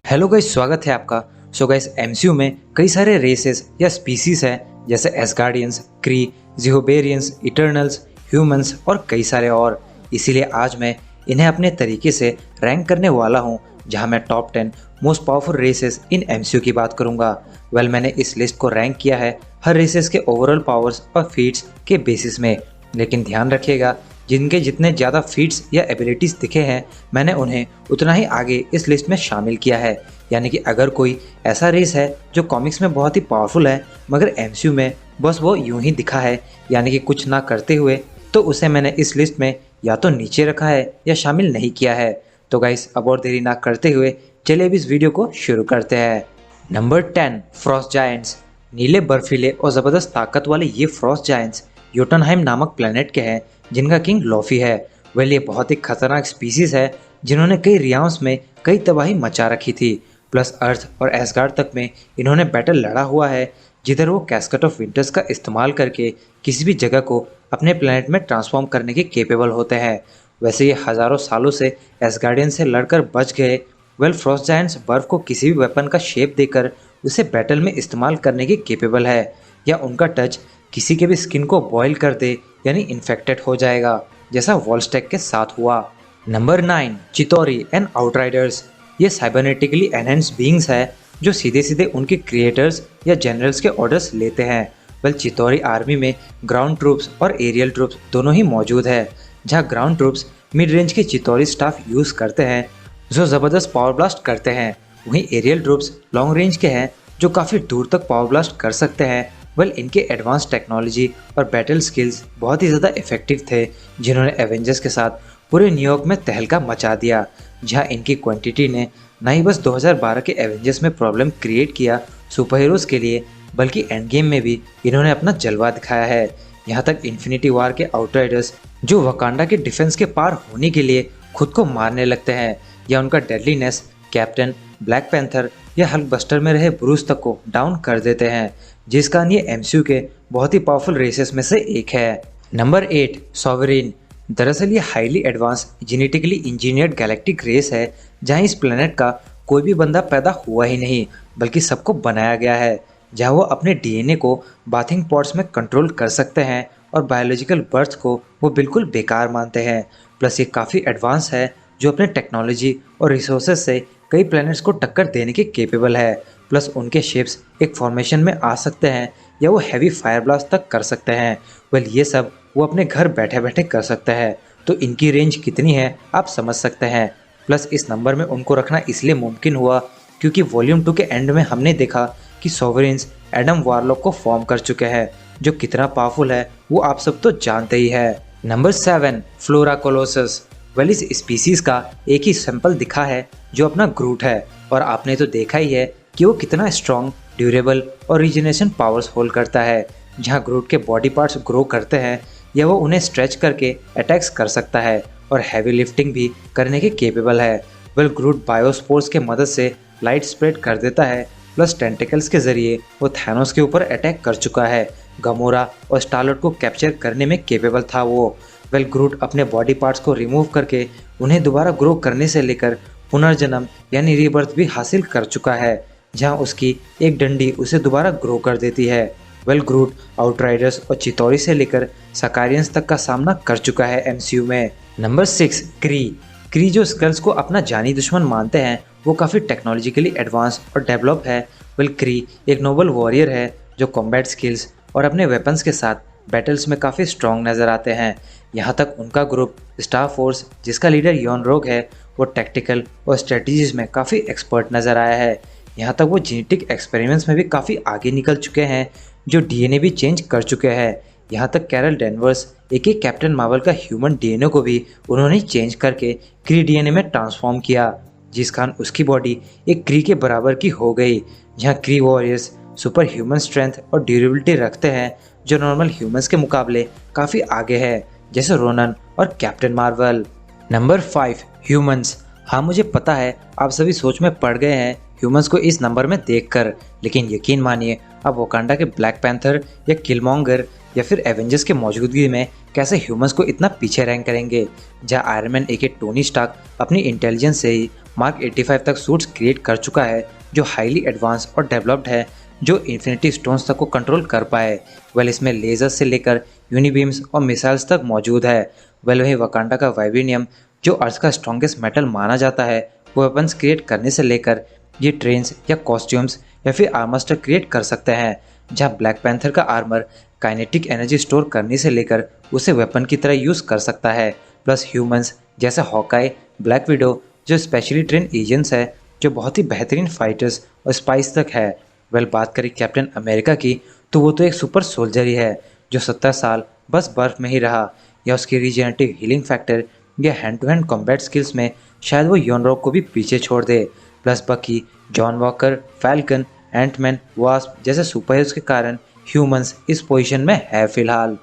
Hello guys, स्वागत है आपका। गाइस, एमसीयू में कई सारे रेसेस या स्पीसीज हैं जैसे एसगार्डियंस, क्री, जिहोबेरियंस, इटर्नल्स, ह्यूमंस और कई सारे और। इसीलिए आज मैं इन्हें अपने तरीके से रैंक करने वाला हूं, जहां मैं top 10 most powerful races in MCU की बात करूंगा। मैंने इस लिस्ट को रैंक किया है हर रेसेस के ओवरऑल पावर्स और फीट्स के बेसिस में। लेकिन ध्यान रखिएगा, जिनके जितने ज़्यादा फीट्स या एबिलिटीज़ दिखे हैं, मैंने उन्हें उतना ही आगे इस लिस्ट में शामिल किया है। यानी कि अगर कोई ऐसा रेस है जो कॉमिक्स में बहुत ही पावरफुल है मगर एमसीयू में बस वो यूं ही दिखा है, यानी कि कुछ ना करते हुए, तो उसे मैंने इस लिस्ट में या तो नीचे रखा है या शामिल नहीं किया है। तो गाइस, अब और देरी ना करते हुए चलिए अब इस वीडियो को शुरू करते हैं। Number 10, Frost giants. नीले, बर्फीले और ज़बरदस्त ताकत वाले ये फ्रॉस्ट जायंट्स योटनहाइम नामक प्लेनेट के हैं, जिनका किंग लॉफी है। ये बहुत ही खतरनाक स्पीसीज है जिन्होंने कई रियाउंस में कई तबाही मचा रखी थी। प्लस अर्थ और एसगार्ड तक में इन्होंने बैटल लड़ा हुआ है, जिधर वो कैस्केट ऑफ विंटर्स का इस्तेमाल करके किसी भी जगह को अपने प्लेनेट में ट्रांसफॉर्म करने के केपेबल होते हैं। वैसे ये हज़ारों सालों से एसगार्डियन से लड़कर बच गए। फ्रॉस्ट जायंट्स बर्फ को किसी भी वेपन का शेप देकर उसे बैटल में इस्तेमाल करने के केपेबल है, या उनका टच किसी के भी स्किन को बॉयल कर दे, यानी इन्फेक्टेड हो जाएगा, जैसा वॉलस्टैक के साथ हुआ। Number 9, Chitauri and outriders. ये साइबरनेटिकली एनहेंस्ड बीइंग्स है जो सीधे सीधे उनके क्रिएटर्स या जनरल्स के ऑर्डर्स लेते हैं। चितौरी आर्मी में ग्राउंड ट्रूप्स और एरियल ट्रूप्स दोनों ही मौजूद है, जहां ग्राउंड ट्रूप्स मिड रेंज के चितौरी स्टाफ यूज करते हैं जो ज़बरदस्त पावर ब्लास्ट करते हैं। वहीं एरियल ट्रूप्स लॉन्ग रेंज के हैं जो काफ़ी दूर तक पावर ब्लास्ट कर सकते हैं। इनके एडवांस टेक्नोलॉजी और बैटल स्किल्स बहुत ही ज़्यादा इफेक्टिव थे, जिन्होंने एवेंजर्स के साथ पूरे न्यूयॉर्क में तहलका मचा दिया। जहां इनकी क्वांटिटी ने न ही बस 2012 के एवेंजर्स में प्रॉब्लम क्रिएट किया सुपर हीरोज़ के लिए, बल्कि एंड गेम में भी इन्होंने अपना जलवा दिखाया है। यहाँ तक इन्फिनिटी वॉर के आउटराइडर्स जो वकांडा के डिफेंस के पार होने के लिए खुद को मारने लगते हैं, या उनका डेडलीनेस कैप्टन, ब्लैक पैंथर या हल्क बस्टर में रहे ब्रूस तक को डाउन कर देते हैं, जिस कारण ये एमसीयू के बहुत ही पावरफुल रेसेस में से एक है। Number 8, sovereign. दरअसल ये highly advance genetically engineered galactic race है, जहां इस प्लेनेट का कोई भी बंदा पैदा हुआ ही नहीं, बल्कि सबको बनाया गया है। जहां वो अपने डीएनए को बाथिंग पॉट्स में कंट्रोल कर सकते हैं और बायोलॉजिकल बर्थ को वो बिल्कुल बेकार मानते हैं। प्लस ये काफ़ी एडवांस है, जो अपने टेक्नोलॉजी और रिसोर्सेज से कई प्लैनेट्स को टक्कर देने के केपेबल है। प्लस उनके शिप्स एक फॉर्मेशन में आ सकते हैं, या वो हैवी फायर ब्लास्ट तक कर सकते हैं। ये सब वो अपने घर बैठे बैठे कर सकते हैं, तो इनकी रेंज कितनी है आप समझ सकते हैं। प्लस इस नंबर में उनको रखना इसलिए मुमकिन हुआ क्योंकि वॉल्यूम 2 के एंड में हमने देखा कि सॉवरेन्स एडम वारलॉक को फॉर्म कर चुके हैं, जो कितना पावरफुल है वो आप सब तो जानते ही है। Number 7, flora Colossus. इस स्पीसीज का एक ही सैंपल दिखा है जो अपना ग्रूट है, और आपने तो देखा ही है कि वो कितना स्ट्रॉन्ग, ड्यूरेबल और रीजनरेशन पावर्स होल्ड करता है। जहां ग्रूट के बॉडी पार्ट्स ग्रो करते हैं, या वो उन्हें स्ट्रेच करके अटैक्स कर सकता है और हैवी लिफ्टिंग भी करने के केपेबल है। ग्रूट बायोस्पोर्स के मदद से लाइट स्प्रेड कर देता है। प्लस टेंटिकल्स के जरिए वो थैनोस के ऊपर अटैक कर चुका है। गमोरा और स्टारलॉर्ड को कैप्चर करने में केपेबल था वो। ग्रूट अपने बॉडी पार्ट्स को रिमूव करके उन्हें दोबारा ग्रो करने से लेकर पुनर्जन्म यानी रीबर्थ भी हासिल कर चुका है, जहां उसकी एक डंडी उसे दोबारा ग्रो कर देती है। ग्रूट आउटराइडर्स और चितौरी से लेकर सकारियंस तक का सामना कर चुका है एमसीयू में। नंबर 6, क्री जो स्कल्स को अपना जानी दुश्मन मानते हैं, वो काफ़ी टेक्नोलॉजिकली एडवांस और डेवलप है। क्री एक नोबल वॉरियर है जो कॉम्बैट स्किल्स और अपने वेपन्स के साथ बैटल्स में काफ़ी स्ट्रॉन्ग नज़र आते हैं। यहाँ तक उनका ग्रुप स्टार फोर्स, जिसका लीडर यॉन रोग है, वो टैक्टिकल और स्ट्रेटजीज में काफ़ी एक्सपर्ट नज़र आया है। यहाँ तक वो जेनेटिक एक्सपेरिमेंट्स में भी काफ़ी आगे निकल चुके हैं, जो डीएनए भी चेंज कर चुके हैं। यहाँ तक कैरल डेनवर्स, एक कैप्टन मार्वल का ह्यूमन डीएनए को भी उन्होंने चेंज करके क्री डीएनए में ट्रांसफॉर्म किया, जिस कारण उसकी बॉडी एक क्री के बराबर की हो गई। जहाँ क्री वॉरियर्स सुपर ह्यूमन स्ट्रेंथ और ड्यूरेबिलिटी रखते हैं, जो नॉर्मल ह्यूमंस के मुकाबले काफ़ी आगे है, जैसे रोनन और कैप्टन मार्वल। Number 5, humans. हाँ, मुझे पता है आप सभी सोच में पड़ गए हैं ह्यूमंस को इस नंबर में देखकर, लेकिन यकीन मानिए, अब वकांडा के ब्लैक पैंथर या किलमॉन्गर या फिर एवेंजर्स के मौजूदगी में कैसे ह्यूमंस को इतना पीछे रैंक करेंगे, जहां आयरन मैन एके टोनी स्टार्क अपनी इंटेलिजेंस से ही मार्क 85 तक सूट्स क्रिएट कर चुका है जो हाईली एडवांस और डेवलप्ड है, जो इन्फिनिटी स्टोन्स तक को कंट्रोल कर पाए। वेल इसमें लेजर्स से लेकर यूनिबीम्स और मिसाइल्स तक मौजूद है। वेल वहीं वकांडा का वाइब्रेनियम जो अर्थ का स्ट्रॉन्गेस्ट मेटल माना जाता है, वो वेपन्स क्रिएट करने से लेकर ये ट्रेन्स या कॉस्ट्यूम्स या फिर आर्मस्टर क्रिएट कर सकते हैं। जहाँ ब्लैक पैंथर का आर्मर काइनेटिक एनर्जी स्टोर करने से लेकर उसे वेपन की तरह यूज़ कर सकता है। प्लस ह्यूमंस जैसे हॉकाई, ब्लैक विडो जो स्पेशली ट्रेन एजेंट्स है, जो बहुत ही बेहतरीन फाइटर्स और स्पाइस तक है। वेल बात करें कैप्टन अमेरिका की, तो वो तो एक सुपर सोल्जर ही है जो 70 साल बस बर्फ में ही रहा, या उसकी रीजेनेटिव हीलिंग फैक्टर या hand to hand combat skills में शायद वो योनरॉक को भी पीछे छोड़ दे। Plus Bucky, John Walker, Falcon, Antman, Wasp जैसे सुपर हीरोज के कारण ह्यूमंस इस पोजीशन में है फिलहाल।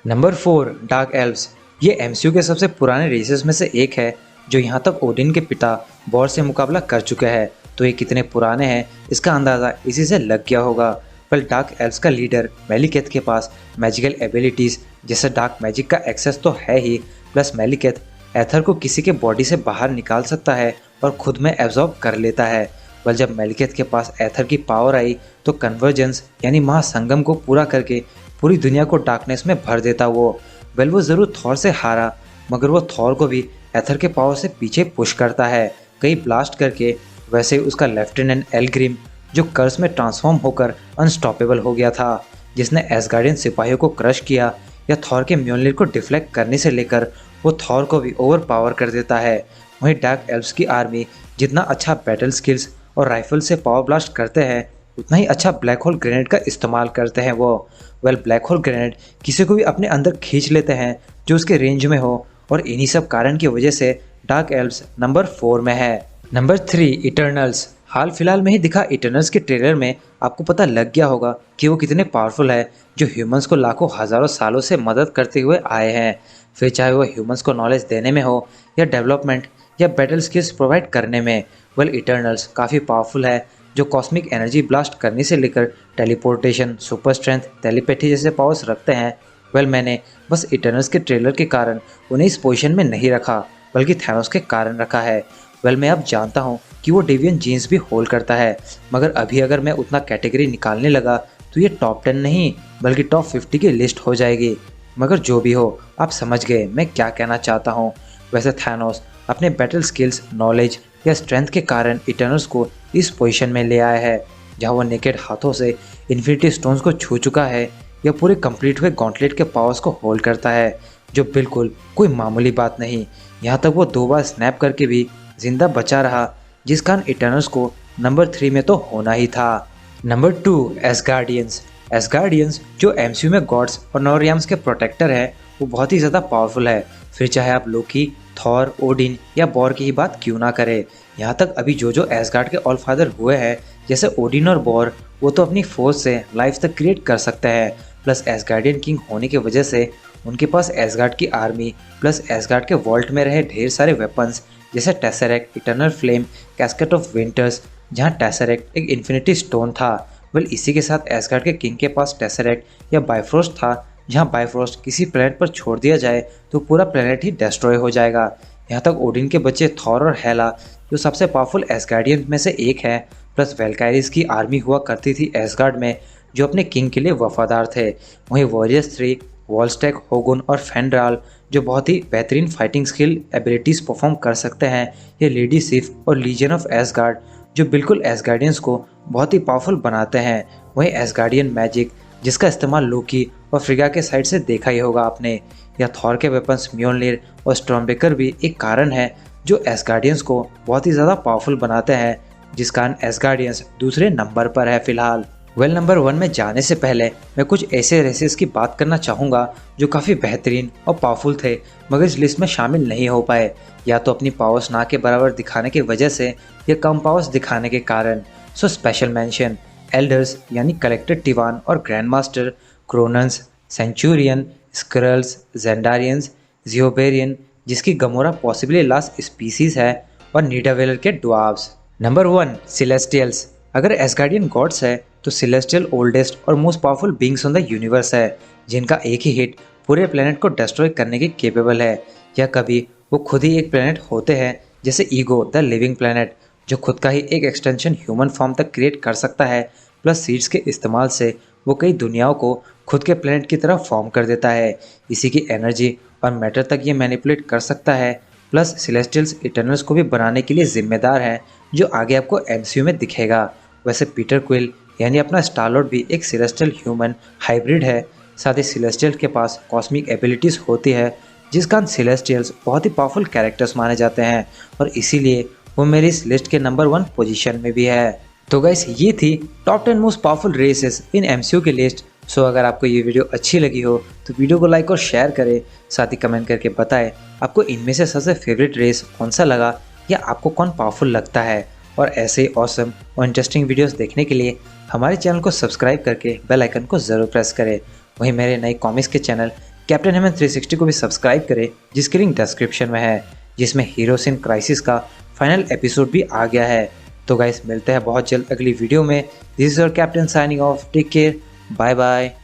Number 4, dark elves. ये एमसीयू के सबसे पुराने रेसेस में से एक है जो यहाँ तक ओडिन के पिता बॉर से मुकाबला कर चुके हैं। तो ये कितने पुराने हैं इसका अंदाज़ा इसी से लग गया होगा। पर डार्क एल्व्स का लीडर मेलिकेथ के पास मैजिकल एबिलिटीज़ जैसे डार्क मैजिक का एक्सेस तो है ही, प्लस मेलिकेथ एथर को किसी के बॉडी से बाहर निकाल सकता है और खुद में एब्जॉर्ब कर लेता है। बल जब मेलिकेथ के पास एथर की पावर आई तो कन्वर्जेंस यानी महासंगम को पूरा करके पूरी दुनिया को डार्कनेस में भर देता वो। वेल वो ज़रूर थॉर से हारा, मगर वो थॉर को भी एथर के पावर से पीछे पुश करता है कई ब्लास्ट करके। वैसे उसका लेफ्टिनेंट एलग्रिम जो कर्स में ट्रांसफॉर्म होकर अनस्टॉपेबल हो गया था, जिसने एसगार्डियन सिपाहियों को क्रश किया या थॉर के म्योलनिर को डिफ्लेक्ट करने से लेकर वो थॉर को भी ओवर पावर कर देता है। वहीं डार्क एल्व्स की आर्मी जितना अच्छा बैटल स्किल्स और राइफल से पावर ब्लास्ट करते हैं, उतना ही अच्छा ब्लैक होल ग्रेनेड का इस्तेमाल करते हैं वो। वेल ब्लैक होल ग्रेनेड किसी को भी अपने अंदर खींच लेते हैं जो उसके रेंज में हो, और इन्हीं सब कारण की वजह से डार्क एल्व्स नंबर 4 में है। Number 3, eternals. हाल फिलहाल में ही दिखा इटर्नल्स के ट्रेलर में आपको पता लग गया होगा कि वो कितने पावरफुल है, जो ह्यूमंस को लाखों हज़ारों सालों से मदद करते हुए आए हैं। फिर चाहे वो ह्यूमंस को नॉलेज देने में हो या डेवलपमेंट या बैटल स्किल्स प्रोवाइड करने में। वेल इटर्नल्स काफ़ी पावरफुल है, जो कॉस्मिक एनर्जी ब्लास्ट करने से लेकर टेलीपोर्टेशन, सुपर स्ट्रेंथ, टेलीपैथी जैसे पावर्स रखते हैं। वेल मैंने बस इटर्नल्स के ट्रेलर के कारण उन्हें इस पोजीशन में नहीं रखा, बल्कि थैनोस के कारण रखा है। वेल मैं अब जानता हूँ कि वो डेवियन जीन्स भी होल्ड करता है, मगर अभी अगर मैं उतना कैटेगरी निकालने लगा तो ये टॉप 10 नहीं बल्कि टॉप 50 की लिस्ट हो जाएगी। मगर जो भी हो, आप समझ गए मैं क्या कहना चाहता हूँ। वैसे थैनोस अपने बैटल स्किल्स, नॉलेज या स्ट्रेंथ के कारण इटर्नल्स को इस पोजीशन में ले आया है, जहाँ वो नेकेड हाथों से इन्फिनिटी स्टोन्स को छू चुका है या पूरे कंप्लीट हुए गॉन्टलेट के पावर्स को होल्ड करता है, जो बिल्कुल कोई मामूली बात नहीं। यहाँ तक वो 2 बार स्नैप करके भी जिंदा बचा रहा, जिस कारण इटर्नल्स को नंबर 3 में तो होना ही था। Number 2, Asgardians. एसगार्डियंस जो एमसीयू में गॉड्स और नोरियम्स के प्रोटेक्टर है, वो बहुत ही ज़्यादा पावरफुल है। फिर चाहे आप लोकी, थॉर, ओडिन या बॉर की ही बात क्यों ना करें। यहाँ तक अभी जो एसगार्ड के ऑल फादर हुए हैं, जैसे ओडिन और बॉर, वो तो अपनी फोर्स से लाइफ तक क्रिएट कर सकते हैं। प्लस एसगार्डियन किंग होने की वजह से उनके पास एसगार्ड की आर्मी प्लस एसगार्ड के वॉल्ट में रहे ढेर सारे वेपन्स जैसे Tesseract, eternal flame, casket of winters, जहाँ टेसरेक्ट एक इन्फिनिटी स्टोन था। वेल इसी के साथ एसगार्ड के किंग के पास टेसरेक्ट या बाइफ्रोस्ट था, जहाँ बाइफ्रोस्ट किसी प्लेनेट पर छोड़ दिया जाए तो पूरा प्लेनेट ही डिस्ट्रॉय हो जाएगा। यहाँ तक ओडिन के बच्चे थॉर और हेला जो सबसे पावरफुल एसगार्डियन में से एक है, प्लस वेलकायरिस की आर्मी हुआ करती थी एसगार्ड में, जो अपने किंग के लिए वफादार थे। वहीं वॉरियर्स 3, वॉलस्टैक, होगुन और फेंड्राल जो बहुत ही बेहतरीन फाइटिंग स्किल एबिलिटीज़ परफॉर्म कर सकते हैं। ये लेडी सिफ और लीजन ऑफ एसगार्ड जो बिल्कुल एसगार्डियंस को बहुत ही पावरफुल बनाते हैं। वहीं एसगार्डियन मैजिक जिसका इस्तेमाल लोकी और फ्रिगा के साइड से देखा ही होगा आपने, या थॉर के वेपन्स म्योलनिर और स्टॉर्मब्रेकर भी एक कारण है जो एसगार्डियंस को बहुत ही ज़्यादा पावरफुल बनाते हैं, जिस कारण एसगार्डियंस दूसरे नंबर पर है फिलहाल। वेल नंबर 1 में जाने से पहले मैं कुछ ऐसे रेसेस की बात करना चाहूँगा जो काफ़ी बेहतरीन और पावरफुल थे, मगर इस लिस्ट में शामिल नहीं हो पाए, या तो अपनी पावर्स ना के बराबर दिखाने की वजह से या कम पावर्स दिखाने के कारण। सो स्पेशल मेंशन एल्डर्स यानी कलेक्टर टिवान और ग्रैंड मास्टर, क्रोनन्स, सेंचुरियन, स्क्रल्स, जेंडारियंस, जियोबेरियन जिसकी गमोरा पॉसिबली लास्ट स्पीसीज है, और नीडावेलर के ड्वार्व्स। नंबर 1, सिलेस्टियल्स। अगर एसगार्डियन गॉड्स है तो सिलेस्टियल ओल्डेस्ट और most powerful beings on the universe है, जिनका एक ही हिट पूरे प्लेनेट को डिस्ट्रॉय करने के केपेबल है, या कभी वो खुद ही एक प्लेनेट होते हैं, जैसे ईगो द लिविंग प्लेनेट, जो खुद का ही एक एक्सटेंशन ह्यूमन फॉर्म तक क्रिएट कर सकता है। प्लस सीड्स के इस्तेमाल से वो कई दुनियाओं को खुद के प्लेनेट की तरह फॉर्म कर देता है। इसी की एनर्जी और मैटर तक ये मैनिपुलेट कर सकता है। प्लस सेलेस्टियल्स इटर्नल्स को भी बनाने के लिए जिम्मेदार है, जो आगे आपको एमसीयू में दिखेगा। वैसे पीटर क्विल यानी अपना स्टार लॉर्ड भी एक सेलेस्टियल ह्यूमन हाइब्रिड है। साथ ही सेलेस्टियल के पास कॉस्मिक एबिलिटीज़ होती है, जिस कारण सेलेस्टियल्स बहुत ही पावरफुल कैरेक्टर्स माने जाते हैं, और इसीलिए वो मेरी इस लिस्ट के नंबर 1 पोजीशन में भी है। तो गाइस, ये थी top 10 most powerful races in MCU की लिस्ट। सो अगर आपको ये वीडियो अच्छी लगी हो तो वीडियो को लाइक और शेयर करें। साथ ही कमेंट करके बताएं आपको इनमें से सबसे फेवरेट रेस कौन सा लगा, या आपको कौन पावरफुल लगता है। और ऐसे ही ऑसम और इंटरेस्टिंग वीडियोस देखने के लिए हमारे चैनल को सब्सक्राइब करके बेल आइकन को ज़रूर प्रेस करें। वहीं मेरे नए कॉमिक्स के चैनल कैप्टन हेमंत 360 को भी सब्सक्राइब करें, जिसकी लिंक डिस्क्रिप्शन में है, जिसमें हीरोज इन क्राइसिस का फाइनल एपिसोड भी आ गया है। तो गाइस, मिलते हैं बहुत जल्द अगली वीडियो में। This is your captain signing off. Take care, bye bye.